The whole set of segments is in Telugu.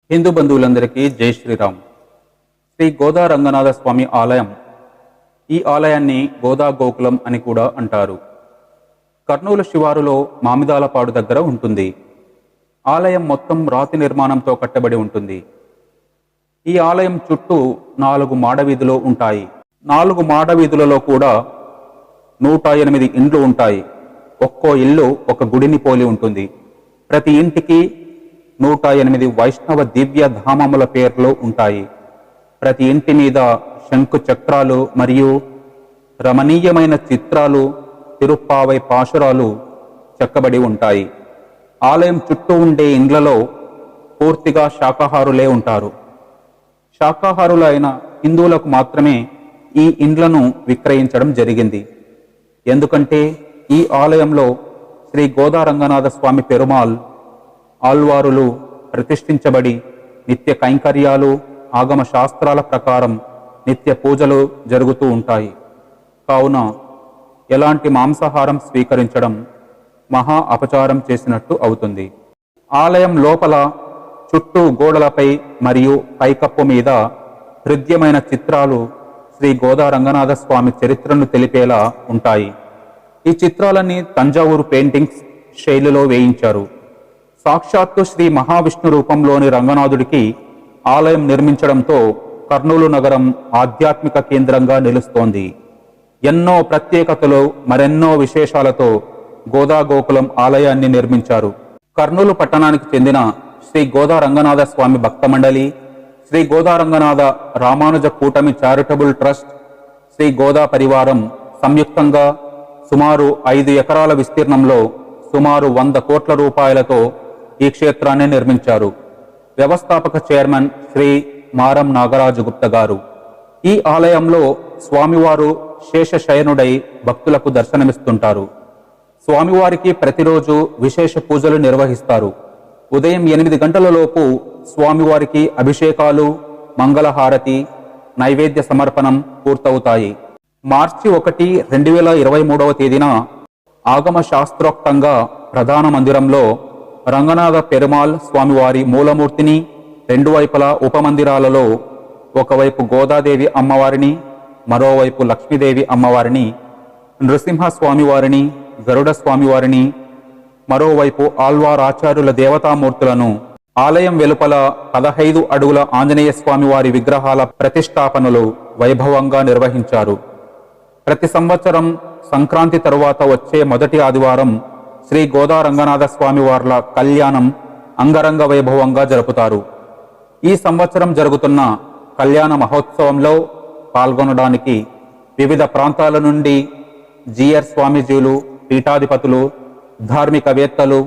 హిందూ బంధువులందరికీ జై శ్రీరామ్. శ్రీ గోదా రంగనాథ స్వామి ఆలయం. ఈ ఆలయాన్ని గోదా గోకులం అని కూడా అంటారు. కర్నూలు శివారులో మామిదాలపాడు దగ్గర ఉంటుంది. ఆలయం మొత్తం రాతి నిర్మాణంతో కట్టబడి ఉంటుంది. ఈ ఆలయం చుట్టూ 4 మాడవీధులు ఉంటాయి. 4 మాడవీధులలో కూడా 108 ఇండ్లు ఉంటాయి. ఒక్కో ఇల్లు ఒక గుడిని పోలి ఉంటుంది. ప్రతి ఇంటికి 108 వైష్ణవ దివ్య ధామముల పేర్లు ఉంటాయి. ప్రతి ఇంటి మీద శంకు చక్రాలు మరియు రమణీయమైన చిత్రాలు, తిరుప్పావై పాశురాలు చెక్కబడి ఉంటాయి. ఆలయం చుట్టూ ఉండే ఇండ్లలో పూర్తిగా శాకాహారులే ఉంటారు. శాకాహారులైన హిందువులకు మాత్రమే ఈ ఇండ్లను విక్రయించడం జరిగింది. ఎందుకంటే ఈ ఆలయంలో శ్రీ గోదా రంగనాథ స్వామి పెరుమాల్ ఆల్వారులు ప్రతిష్ఠించబడి నిత్య కైంకర్యాలు, ఆగమ శాస్త్రాల ప్రకారం నిత్య పూజలు జరుగుతూ ఉంటాయి. కావున ఎలాంటి మాంసాహారం స్వీకరించడం మహా అపచారం చేసినట్టు అవుతుంది. ఆలయం లోపల చుట్టూ గోడలపై మరియు పైకప్పు మీద హృద్యమైన చిత్రాలు శ్రీ గోదా రంగనాథ స్వామి చరిత్రను తెలిపేలా ఉంటాయి. ఈ చిత్రాలన్నీ తంజావూరు పెయింటింగ్స్ శైలిలో వేయించారు. సాక్షాత్తు శ్రీ మహావిష్ణు రూపంలోని రంగనాథుడికి ఆలయం నిర్మించడంతో కర్నూలు నగరం ఆధ్యాత్మిక కేంద్రంగా నిలుస్తోంది. ఎన్నో ప్రత్యేకతలు, మరెన్నో విశేషాలతో గోదా గోకులం ఆలయాన్ని నిర్మించారు. కర్నూలు పట్టణానికి చెందిన శ్రీ గోదా రంగనాథ స్వామి భక్త మండలి, శ్రీ గోదా రంగనాథ రామానుజ కూటమి చారిటబుల్ ట్రస్ట్, శ్రీ గోదా పరివారం సంయుక్తంగా సుమారు 5 ఎకరాల విస్తీర్ణంలో సుమారు 100 కోట్ల రూపాయలతో ఈ క్షేత్రాన్ని నిర్మించారు. వ్యవస్థాపక చైర్మన్ శ్రీ మారం నాగరాజు గుప్త గారు. ఈ ఆలయంలో స్వామివారు శేషశయనుడై భక్తులకు దర్శనమిస్తుంటారు. స్వామివారికి ప్రతిరోజు విశేష పూజలు నిర్వహిస్తారు. ఉదయం 8 గంటలలోపు స్వామివారికి అభిషేకాలు, మంగళహారతి, నైవేద్య సమర్పణం పూర్తవుతాయి. మార్చి 1, 2023వ తేదీన ఆగమ శాస్త్రోక్తంగా ప్రధాన మందిరంలో రంగనాథ పెరుమాల్ స్వామివారి మూలమూర్తిని, 2 వైపులా ఉపమందిరాలలో ఒకవైపు గోదాదేవి అమ్మవారిని, మరోవైపు లక్ష్మీదేవి అమ్మవారిని, నృసింహ స్వామివారిని, గరుడ స్వామివారిని, మరోవైపు ఆళ్వారాచార్యుల దేవతామూర్తులను, ఆలయం వెలుపల 15 అడుగుల ఆంజనేయ స్వామివారి విగ్రహాల ప్రతిష్టాపనలు వైభవంగా నిర్వహించారు. ప్రతి సంవత్సరం సంక్రాంతి తరువాత వచ్చే మొదటి ఆదివారం శ్రీ గోదా రంగనాథ స్వామి వార్ల కళ్యాణం అంగరంగ వైభవంగా జరుపుతారు. ఈ సంవత్సరం జరుగుతున్న కళ్యాణ మహోత్సవంలో పాల్గొనడానికి వివిధ ప్రాంతాల నుండి జిఆర్ స్వామీజీలు, పీఠాధిపతులు, ధార్మికవేత్తలు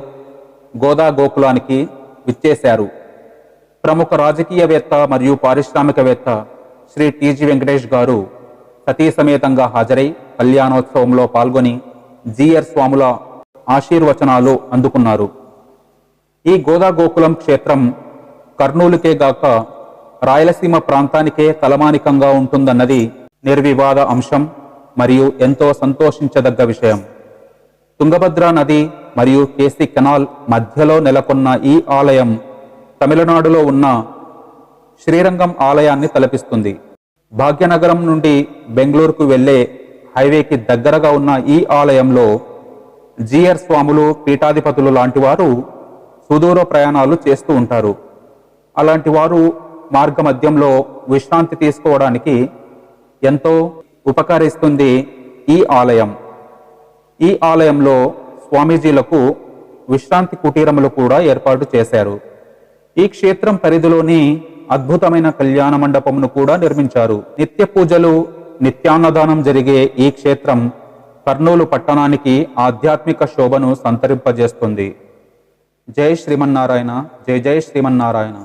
గోదా గోకులానికి విచ్చేశారు. ప్రముఖ రాజకీయవేత్త మరియు పారిశ్రామికవేత్త శ్రీ టిజి వెంకటేష్ గారు సతీ సమేతంగా హాజరై కళ్యాణోత్సవంలో పాల్గొని జిఆర్ స్వాముల ఆశీర్వచనాలు అందుకున్నారు. ఈ గోదా గోకులం క్షేత్రం కర్నూలుకే గాక రాయలసీమ ప్రాంతానికే తలమానికంగా ఉంటుందన్నది నిర్వివాద అంశం మరియు ఎంతో సంతోషించదగ్గ విషయం. తుంగభద్ర నది మరియు కేసీ కెనాల్ మధ్యలో నెలకొన్న ఈ ఆలయం తమిళనాడులో ఉన్న శ్రీరంగం ఆలయాన్ని తలపిస్తుంది. భాగ్యనగరం నుండి బెంగళూరుకు వెళ్లే హైవేకి దగ్గరగా ఉన్న ఈ ఆలయంలో జిఆర్ స్వాములు, పీఠాధిపతులు లాంటి వారు సుదూర ప్రయాణాలు చేస్తూ ఉంటారు. అలాంటి వారు మార్గ మధ్యంలో విశ్రాంతి తీసుకోవడానికి ఎంతో ఉపకరిస్తుంది ఈ ఆలయం. ఈ ఆలయంలో స్వామీజీలకు విశ్రాంతి కుటీరములు కూడా ఏర్పాటు చేశారు. ఈ క్షేత్రం పరిధిలోని అద్భుతమైన కళ్యాణ మండపమును కూడా నిర్మించారు. నిత్య పూజలు, నిత్యాన్నదానం జరిగే ఈ క్షేత్రం కర్నూలు పట్టణానికి ఆధ్యాత్మిక శోభను సంతరింపజేస్తుంది. జై శ్రీమన్నారాయణ, జై జై శ్రీమన్నారాయణ.